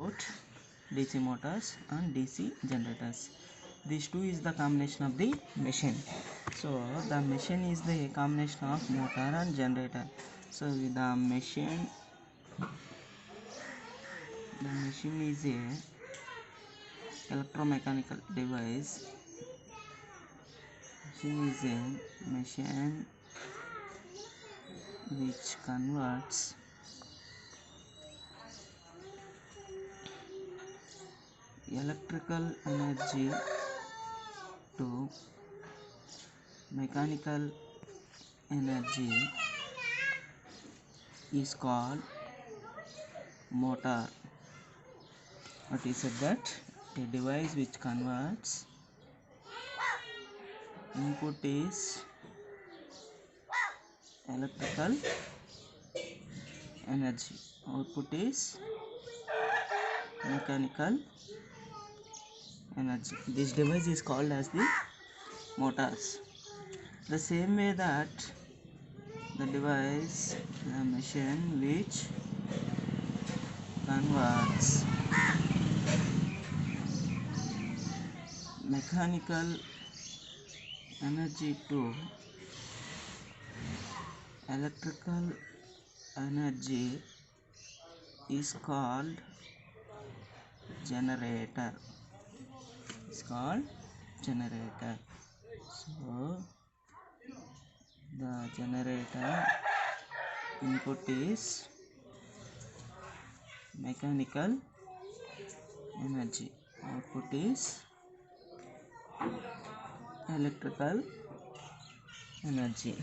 about DC motors and DC generators. These two is the combination of the machine. So the machine is the combination of motor and generator. So the machine is a electromechanical device. Machine is a machine which converts electrical energy to mechanical energy is called motor. What is it? That a device which converts input is electrical energy, output is mechanical energy. This device is called as the motors. The same way that the device, the machine which converts mechanical energy to electrical energy is called generator. It's called generator. So the generator input is mechanical energy, output is electrical energy.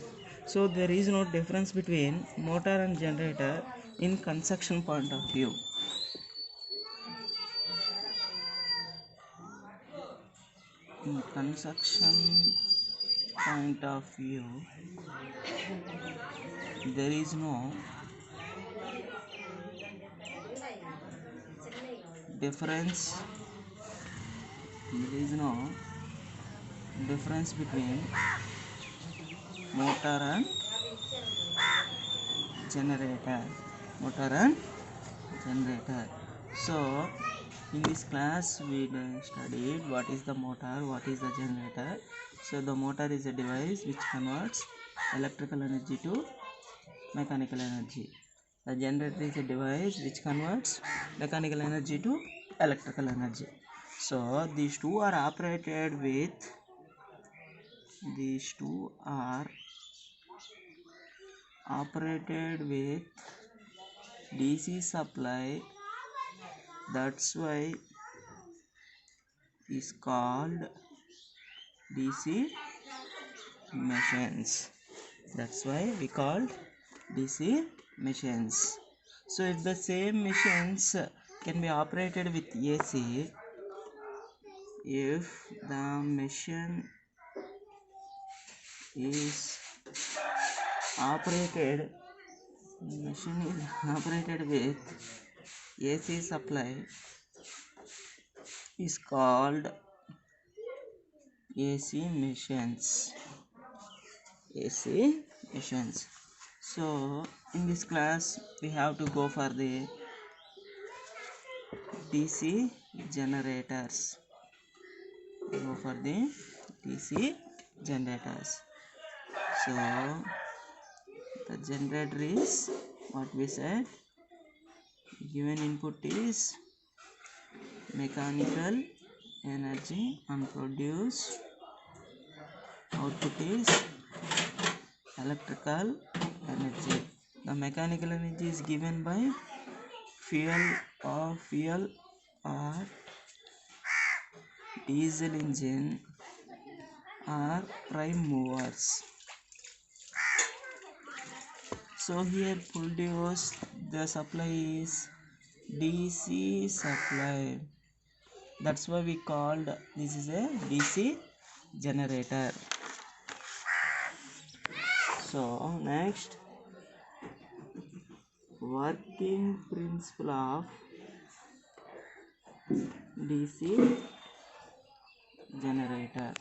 So there is no difference between motor and generator in construction point of view. In construction point of view, there is no difference. There is no difference between motor and generator. So in this class we studied what is the motor, what is the generator. So the motor is a device which converts electrical energy to mechanical energy. The generator is a device which converts mechanical energy to electrical energy. So these two are operated with DC supply. That's why is called DC machines. That's why we called DC machines. So if the same machines can be operated with AC, if the machine is operated with AC supply is called AC machines. So in this class we have to go for the DC generators. So the generator is what we said, given input is mechanical energy and produced output is electrical energy. The mechanical energy is given by fuel or diesel engine or prime movers. So here produced the supply is DC supply. That's why we called this is a DC generator. So next, working principle of DC generator.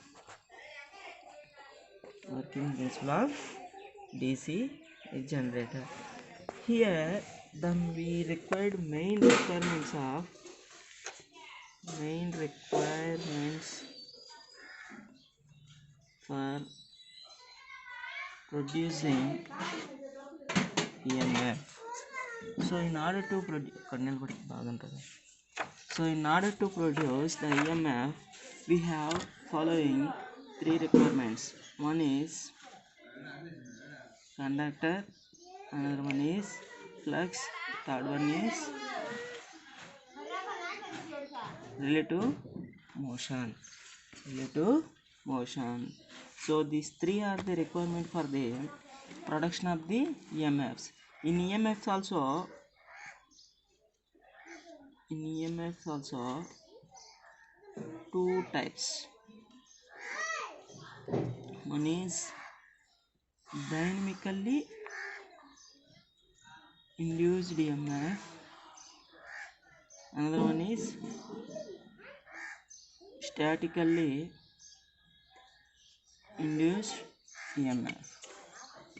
Working principle of DC generator. Here we required main requirements of Main requirements for producing EMF. So in order to produce the EMF, we have following three requirements. One is conductor, another one is flux, third one is relative motion. Relative motion. So these three are the requirement for the production of the EMFs. In EMFs also two types. One is dynamically induced EMF, another one is statically induced EMF.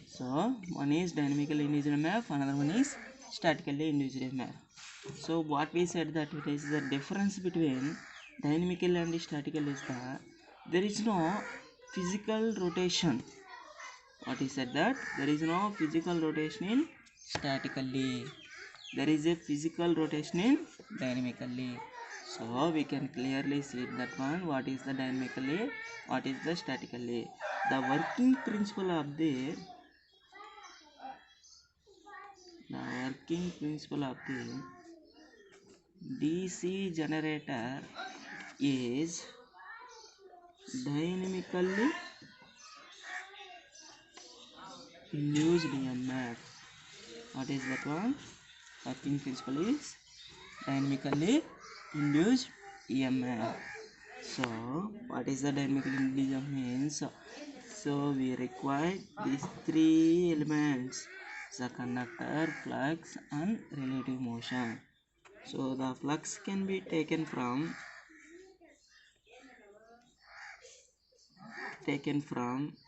So one is dynamically induced EMF, another one is statically induced EMF. So what we said that it is the difference between dynamical and statical is that there is no physical rotation. What is said that there is no physical rotation in statically. There is a physical rotation in dynamically. So we can clearly see that one, what is the dynamically, what is the statically. The working principle of the DC generator is dynamically induced EMF. What is that one? Working principle is dynamically induced EMF. So what is the dynamically induced EMF means? So we require these three elements: the conductor, flux, and relative motion. So the flux can be taken from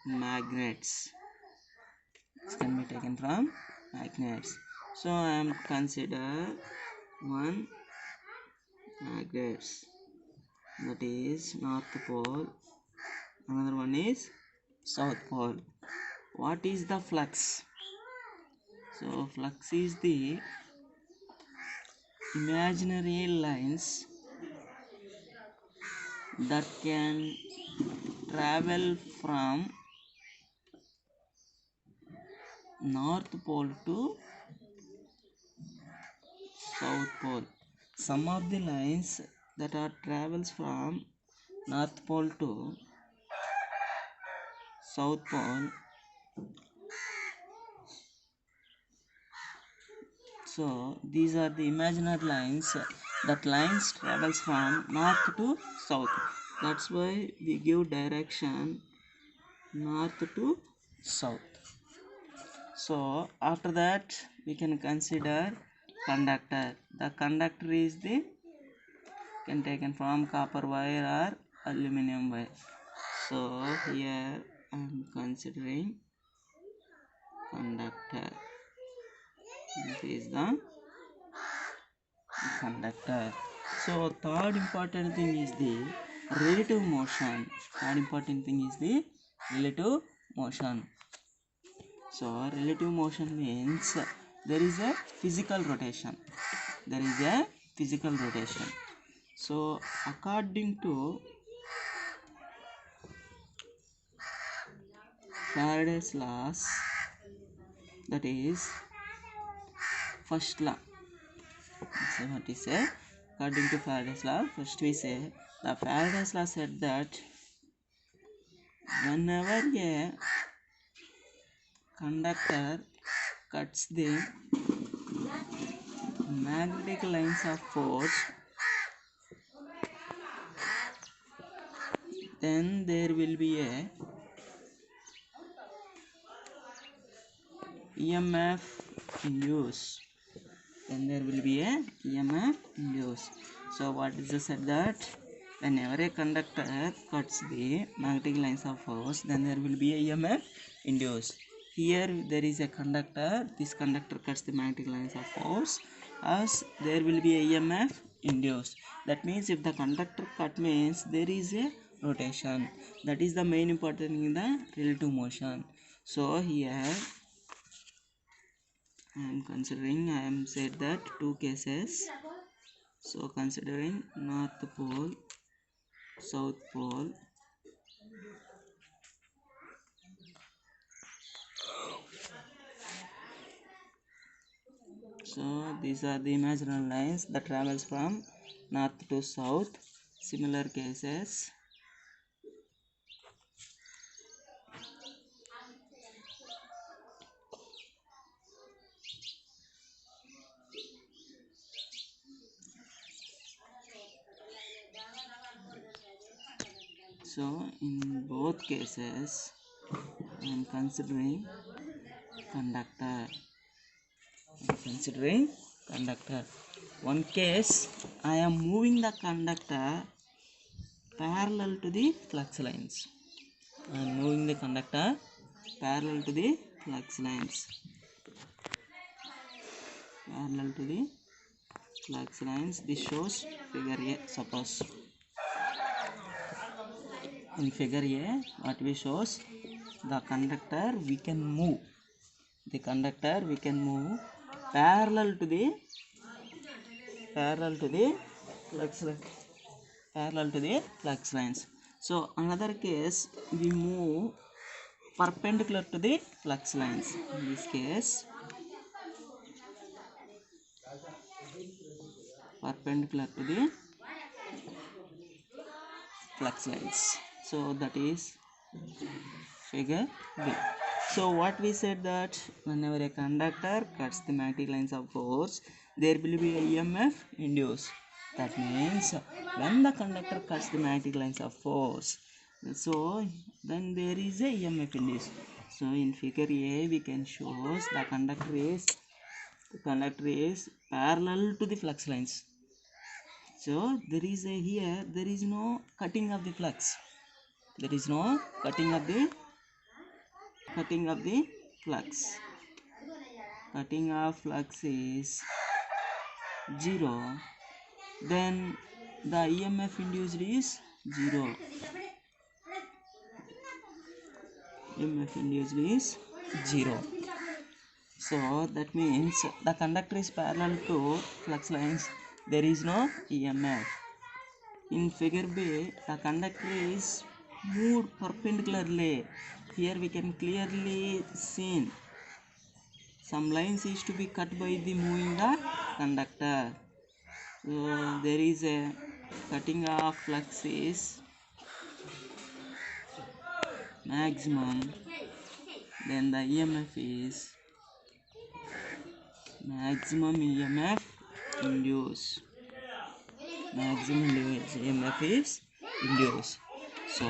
magnets. It can be taken from magnets. So I am consider one magnets, that is North Pole, another one is South Pole. What is the flux? So flux is the imaginary lines that can travel from North Pole to South Pole. Some of the lines that are travels from North Pole to South Pole. So these are the imaginary lines. That lines travels from north to south. That's why we give direction north to south. So after that we can consider conductor. The conductor is the can taken from copper wire or aluminum wire. So here I am considering conductor. This is the conductor. So third important thing is the relative motion. So relative motion means there is a physical rotation. So according to Faraday's laws, that is first law. So what is say? According to Faraday's law, first we say the Faraday's law said that whenever a conductor cuts the magnetic lines of force, then there will be a EMF induced. So what is the said that whenever a conductor cuts the magnetic lines of force, then there will be a EMF induced. Here there is a conductor. This conductor cuts the magnetic lines of force, as there will be a EMF induced. That means if the conductor cut means there is a rotation. That is the main important in the relative motion. So here I am said that two cases. So considering north pole, south pole. So these are the imaginary lines that travels from north to south. Similar cases. So in both cases, I am considering conductor. One case, I am moving the conductor parallel to the flux lines. I am moving the conductor parallel to the flux lines. This shows figure A. Suppose in figure A, what we shows, the conductor we can move. Parallel to the flux lines. So another case, we move perpendicular to the flux lines. In this case, perpendicular to the flux lines. So that is figure B. So what we said, that whenever a conductor cuts the magnetic lines of force, there will be a EMF induced. That means when the conductor cuts the magnetic lines of force, so then there is a EMF induced. So in figure A, we can show the conductor is parallel to the flux lines. So there is no cutting of the flux. There is no cutting of the flux. Cutting of flux is 0. Then the EMF induced is 0. So that means the conductor is parallel to flux lines. There is no EMF. In figure B, the conductor is moved perpendicularly. Here we can clearly see some lines is to be cut by the moving the conductor. So there is a cutting of flux is maximum. Then the EMF is maximum EMF induced. So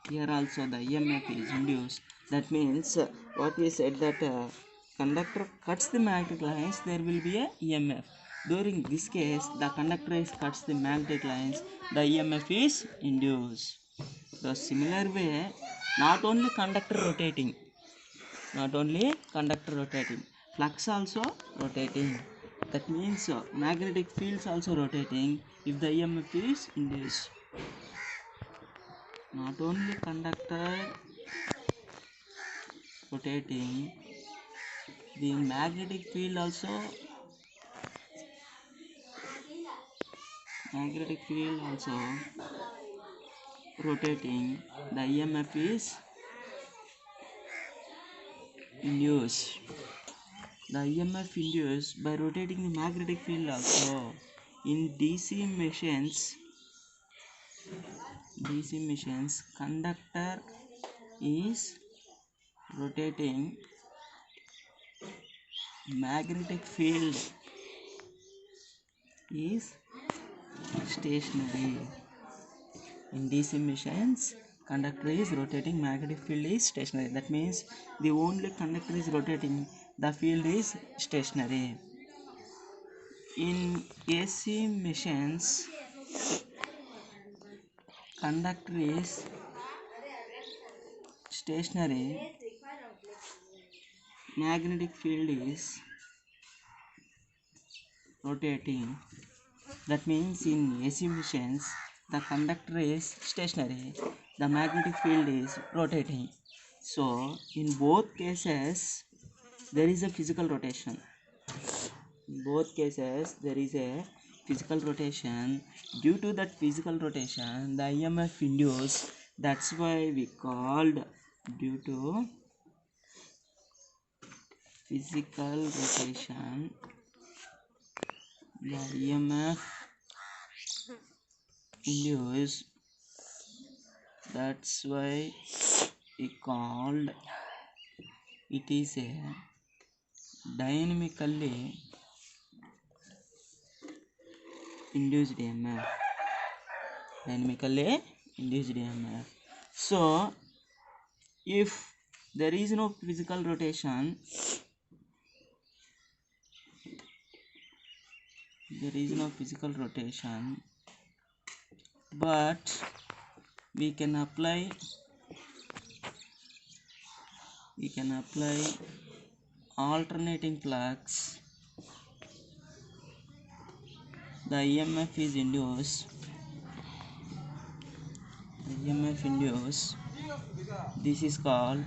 here also the EMF is induced. That means what we said, that conductor cuts the magnetic lines, there will be a EMF. During this case, the conductor cuts the magnetic lines, the EMF is induced. The similar way, not only conductor rotating, flux also rotating. That means magnetic fields also rotating if the EMF is induced. Not only conductor rotating, the magnetic field also rotating, the EMF is induced. The EMF induced by rotating the magnetic field also. In DC machines, conductor is rotating, magnetic field is stationary. In DC machines, conductor is rotating, magnetic field is stationary. That means the only conductor is rotating, the field is stationary. In AC machines, conductor is stationary, magnetic field is rotating. That means in AC machines the conductor is stationary, the magnetic field is rotating. So in both cases there is a physical rotation. In both cases there is a physical rotation. Due to that physical rotation the EMF induced, that's why we called, due to physical rotation the EMF induced, that's why we called it is a dynamically induced EMF. Dynamically induced EMF. So if there is no physical rotation, there is no physical rotation, but we can apply alternating flux. The EMF is induced. The EMF induced. This is called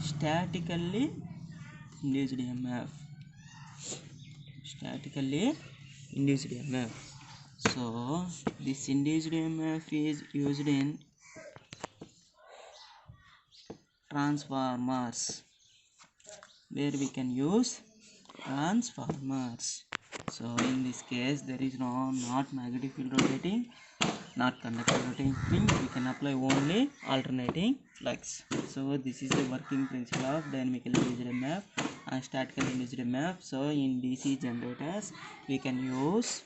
statically induced EMF. Statically induced EMF. So this induced EMF is used in transformers, where we can use transformers. So in this case there is not magnetic field rotating, not conductor rotating, we can apply only alternating flux. So this is the working principle of dynamically induced EMF and statically induced EMF. So in DC generators we can use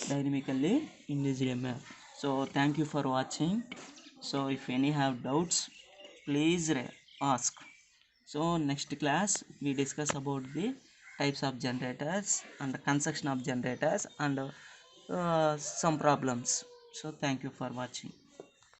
dynamically induced EMF. So thank you for watching. So if any have doubts, please ask. So next class we discuss about the types of generators and the construction of generators and some problems. So thank you for watching.